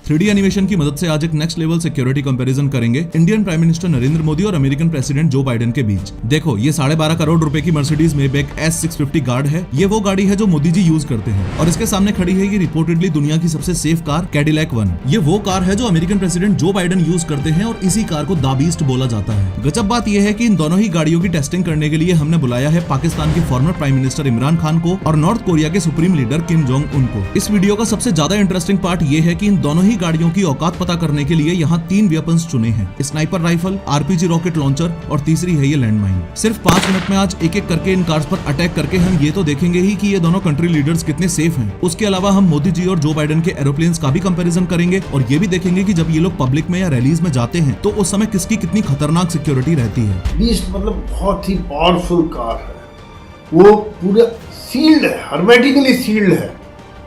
3D animation की मदद से आज एक नेक्स्ट लेवल सिक्योरिटी कंपैरिजन करेंगे Indian prime minister Narendra Modi और अमेरिकन प्रेसिडेंट जो बाइडेन के बीच। देखो, ये 12.5 करोड़ रुपए की मर्सिडीज मेबैक S650 गार्ड है। ये वो गाड़ी है जो मोदी जी यूज करते हैं और इसके सामने खड़ी है ये रिपोर्टेडली दुनिया की सबसे सेफ कार कैडिलैक 1। ये वो कार है जो American president Joe Biden use करते हैं और इसी कार को द बीस्ट बोला जाता है। गजब बात यह है कि इन दोनों ही गाड़ियों की टेस्टिंग करने के लिए हमने बुलाया है पाकिस्तान के farmer prime minister Imran Khan को और नॉर्थ कोरिया के supreme leader Kim Jong Un को। इस वीडियो का सबसे ज्यादा इंटरेस्टिंग पार्ट ये है कि इन दोनों ही गाड़ियों की औकात पता करने के लिए यहाँ 3 वेपन्स चुने हैं, sniper rifle, RPG rocket launcher और तीसरी है ये लैंडमाइन। सिर्फ 5 मिनट में आज एक एक करके इन कार्स पर अटैक करके हम ये तो देखेंगे ही कि ये दोनों कंट्री लीडर्स कितने सेफ हैं। उसके अलावा हम मोदी जी और जो बाइडेन के एरोप्लेन्स का भी कंपैरिजन करेंगे और ये भी देखेंगे कि जब ये लोग पब्लिक में या रैलीज में जाते हैं तो उस समय किसकी कितनी खतरनाक सिक्योरिटी रहती है। बीस्ट मतलब बहुत ही पावरफुल कार है, वो पूरा सील्ड है, हर्मेटिकली सील्ड है।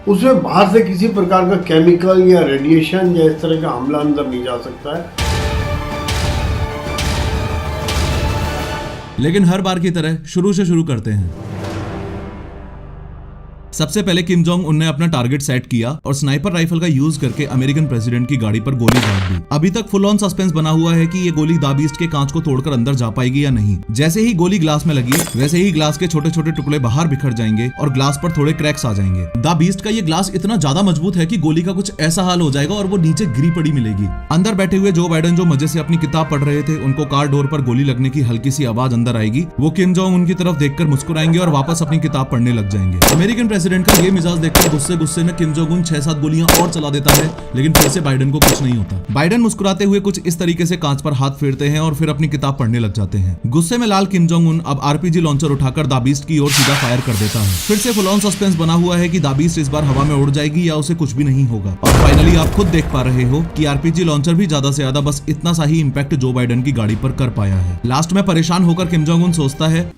उसमें बाहर से किसी प्रकार का केमिकल या रेडिएशन या इस तरह का हमला अंदर नहीं जा सकता है। लेकिन हर बार की तरह शुरू से शुरू करते हैं। सबसे पहले किम जोंग उन ने अपना टारगेट सेट किया और स्नाइपर राइफल का यूज करके अमेरिकन प्रेसिडेंट की गाड़ी पर गोली दाग दी। अभी तक फुल ऑन सस्पेंस बना हुआ है कि ये गोली द बीस्ट के कांच को तोड़कर अंदर जा पाएगी या नहीं। जैसे ही गोली ग्लास में लगी वैसे ही ग्लास के छोटे छोटे टुकड़े बाहर बिखर जाएंगे और ग्लास पर थोड़े क्रैक्स आ जाएंगे। द बीस्ट का ये ग्लास इतना ज्यादा मजबूत है कि गोली का कुछ ऐसा हाल हो जाएगा और वो नीचे गिरी पड़ी मिलेगी। अंदर बैठे हुए जो बाइडेन जो मजे से अपनी किताब पढ़ रहे थे, उनको कार डोर पर गोली लगने की हल्की सी आवाज अंदर आएगी। वो किम जोंग उनकी तरफ देखकर मुस्कुराएंगे और वापस अपनी किताब पढ़ने लग जाएंगे। अमेरिकन प्रेसिडेंट का ये मिजाज देखकर गुस्से में किम जोंग उन 6-7 गोलियां और चला देता है, लेकिन फिर से बाइडेन को कुछ नहीं होता। बाइडेन मुस्कुराते हुए कुछ इस तरीके से कांच पर हाथ फेरते हैं और फिर अपनी किताब पढ़ने लग जाते हैं। गुस्से में लाल किम जोंग उन अब RPG लॉन्चर उठाकर द बीस्ट की ओर सीधा फायर कर देता है। फिर से फुल ऑन सस्पेंस बना हुआ है कि द बीस्ट इस बार हवा में उड़ जाएगी या उसे कुछ भी नहीं होगा। और फाइनली आप खुद देख पा रहे हो कि RPG लॉन्चर भी ज्यादा से ज्यादा बस इतना सा ही इंपैक्ट जो बाइडेन की गाड़ी पर कर पाया है। लास्ट में परेशान होकर किम जोंग उन सोचता है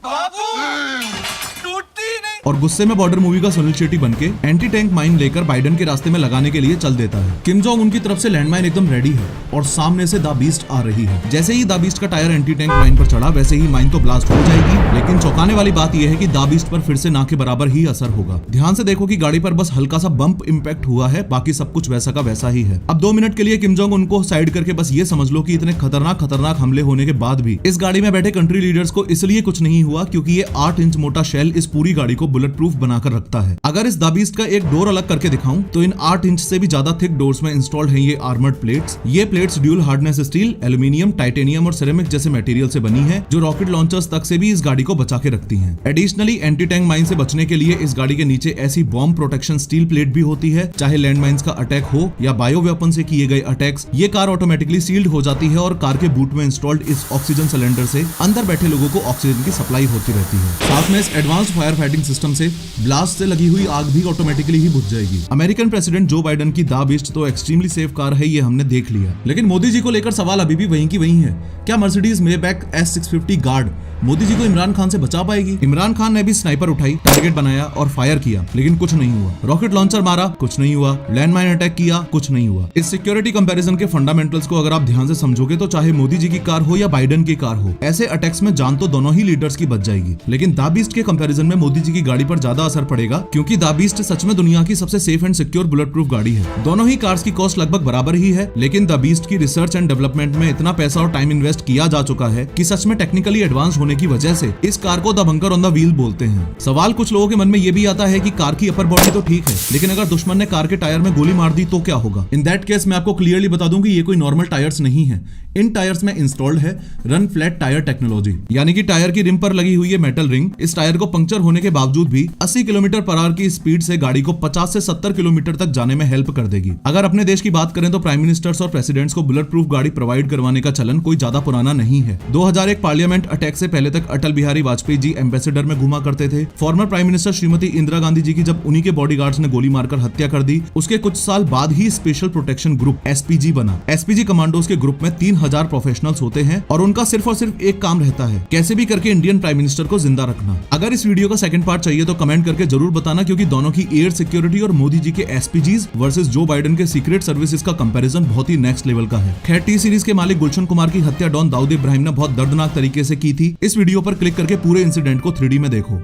और गुस्से में बॉर्डर मूवी का सुनील शेट्टी बनके एंटी टैंक माइन लेकर बाइडेन के रास्ते में लगाने के लिए चल देता है। किम जोंग उनकी तरफ से लैंडमाइन एकदम रेडी है और सामने से द बीस्ट आ रही है। जैसे ही द बीस्ट का टायर एंटी टैंक माइन पर चढ़ा वैसे ही माइन तो ब्लास्ट हो जाएगी, लेकिन चौंकाने वाली बात यह है कि द बीस्ट पर फिर से ना के बराबर ही असर होगा। ध्यान से देखो कि गाड़ी पर बस हल्का सा बम्प इम्पैक्ट हुआ है, बाकी सब कुछ वैसा का वैसा ही है। अब 2 मिनट के लिए किम जोंग उनको साइड करके बस ये समझ लो कि इतने खतरनाक हमले होने के बाद भी इस गाड़ी में बैठे कंट्री लीडर्स को इसलिए कुछ नहीं हुआ क्योंकि ये 8 इंच मोटा शेल इस पूरी गाड़ी को बुलेट प्रूफ बनाकर रखता है। अगर इस द बीस्ट का एक डोर अलग करके दिखाऊं तो इन 8 इंच से भी ज्यादा थिक डोर्स में इंस्टॉल्ड हैं ये आर्मर्ड प्लेट्स। ये plates dual hardness steel, aluminium, titanium और सिरेमिक जैसे मटेरियल से बनी है जो रॉकेट लॉन्चर्स तक से भी इस गाड़ी को बचा के रखती हैं। एडिशनली एंटी टैंक माइन से बचने के लिए इस गाड़ी के नीचे ऐसी बॉम्ब प्रोटेक्शन स्टील प्लेट भी होती है, चाहे लैंड माइंस का अटैक हो या बायो वेपन से किए गए अटैक्स। ये कार ऑटोमेटिकली सील्ड हो जाती है और कार के बूट में इंस्टॉल्ड इस ऑक्सीजन सिलेंडर से अंदर बैठे लोगों को ऑक्सीजन की सप्लाई होती रहती है। साथ में इस एडवांस्ड फायर फाइटिंग सिस्टम से ब्लास्ट से लगी हुई आग भी ऑटोमेटिकली ही बुझ जाएगी। अमेरिकन प्रेसिडेंट जो बाइडेन की द बीस्ट तो एक्सट्रीमली सेफ कार है, ये हमने देख लिया, लेकिन मोदी जी को लेकर सवाल अभी भी वहीं की वहीं है। क्या Mercedes Maybach S650 guard Modi ji को इमरान खान से बचा पाएगी? इमरान खान ने भी स्नाइपर उठाई, टारगेट बनाया और फायर किया, लेकिन कुछ नहीं हुआ। रॉकेट लॉन्चर मारा, कुछ नहीं हुआ। लैंडमाइन अटैक किया, कुछ नहीं हुआ। इस सिक्योरिटी कंपैरिजन के फंडामेंटल्स को अगर आप ध्यान से समझोगे तो चाहे मोदी जी की कार हो या बाइडेन की कार हो, ऐसे अटैक्स में जान तो दोनों ही लीडर्स की बच जाएगी। लेकिन द बीस्ट के कंपैरिजन में मोदी जी की गाड़ी पर ज्यादा असर पड़ेगा क्योंकि द बीस्ट सच में दुनिया की सबसे safe and secure bullet proof गाड़ी है। दोनों ही कार्स की कॉस्ट लगभग बराबर ही है, लेकिन द बीस्ट की रिसर्च एंड डेवलपमेंट में इतना पैसा और टाइम इन्वेस्ट किया जा चुका है कि सच में टेक्निकली एडवांस होने की वजह से इस कार को the bunker on the wheel बोलते हैं। सवाल कुछ लोगों के मन में ये भी आता है कि कार की अपर बॉडी तो ठीक है, लेकिन अगर दुश्मन ने कार के टायर में गोली मार दी तो क्या होगा? इन दैट केस मैं आपको क्लियरली बता दूं कि ये कोई नॉर्मल टायर्स नहीं है। इन टायर्स में इंस्टॉल्ड है रन फ्लैट टायर टेक्नोलॉजी, यानी कि टायर की रिम पर लगी हुई है मेटल रिंग इस टायर को पंक्चर होने के बावजूद भी 80 किलोमीटर पर आवर की स्पीड से गाड़ी को 50 से 70 किलोमीटर तक जाने में हेल्प कर देगी। अगर अपने देश की बात करें तो प्राइम मिनिस्टर्स और प्रेसिडेंट्स को बुलेट प्रूफ गाड़ी प्रोवाइड करवाने का चलन कोई ज्यादा पुराना नहीं है। 2001 पार्लियामेंट अटैक से पहले तक अटल बिहारी वाजपेयी जी एम्बेसडर में घुमा करते थे। Former prime minister Shrimati Indira Gandhi ji की जब उन्हीं के बॉडीगार्ड्स ने गोली मारकर हत्या कर दी, उसके कुछ साल बाद ही स्पेशल प्रोटेक्शन ग्रुप SPG बना। SPG कमांडोज के ग्रुप में 3000 प्रोफेशनल्स होते हैं और उनका सिर्फ और सिर्फ एक काम रहता है, कैसे भी करके इंडियन प्राइम मिनिस्टर को जिंदा रखना। अगर इस वीडियो का सेकंड पार्ट चाहिए तो कमेंट करके जरूर बताना, क्योंकि दोनों की एयर सिक्योरिटी और मोदी जी के SPGs वर्सेस जो बाइडेन के सीक्रेट सर्विसेज का कंपैरिजन बहुत ही नेक्स्ट लेवल का है। खैर, टी सीरीज के मालिक गुलशन कुमार की हत्या डॉन दाऊद इब्राहिम ने बहुत दर्दनाक तरीके से की थी। इस वीडियो पर क्लिक करके पूरे इंसिडेंट को 3D में देखो।